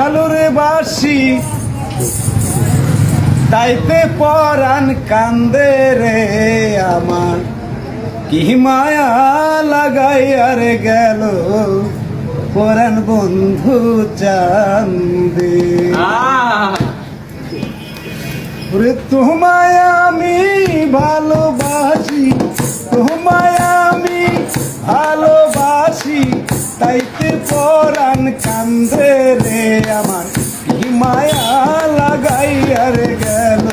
ভালোরে বাসি তাইতে পরাণ কান্দে রে আমার কি মায়া লাগাই আর গেল পরাণ বন্ধু চান্দে ওরে তোমায় আমি ভালোবাসি তোমায় আমি ভালোবাসি তাইতে পরাণ কান্দে রে আমার কি মায়া লাগাই আর গেল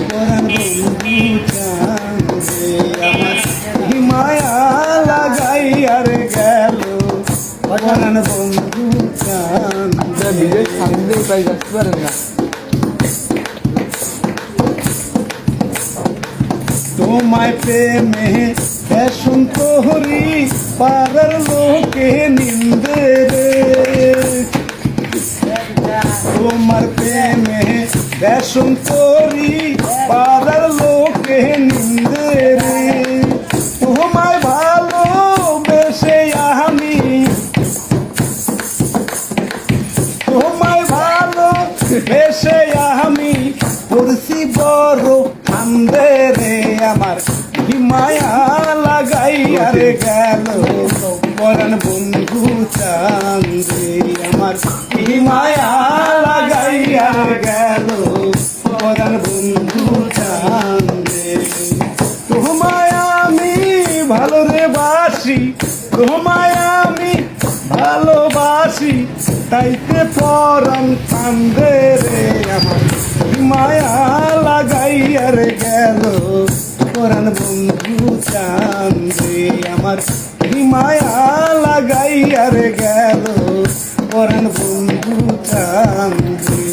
পরাণ বন্ধু চান্দে আমার কি মায়া লাগাই আর গেল পরাণ বন্ধু চান্দে সামনে প্রায় আসতে পারেন না। তোমায় প্রেমে ফ্যাশন তোহরি পাড়ার লোকে নিন্দে রে তোমার প্রেমে ফ্যাশন তোরি পাড়ার লোকে নিন্দে রে তোমায় ভালোবেসে আমি তোমায় ভালোবেসে আমি পড়ছি বড় কান্দে রে আমার কি মায়া লাগাই আর গেল পরাণ বন্ধু চান্দে আমার কি মায়া লাগাই আর গেল পরাণ বন্ধু চান্দে তোমায় আমি ভালোরে বাসি তোমায় আমি ভালোবাসি তাইতে পরাণ কান্দে রে আমার কি মায়া লাগাই আর গেল পরাণ বন্ধু চান্দে আমার কি মায়া লাগাই আর গেল পরাণ বন্ধু চান্দে।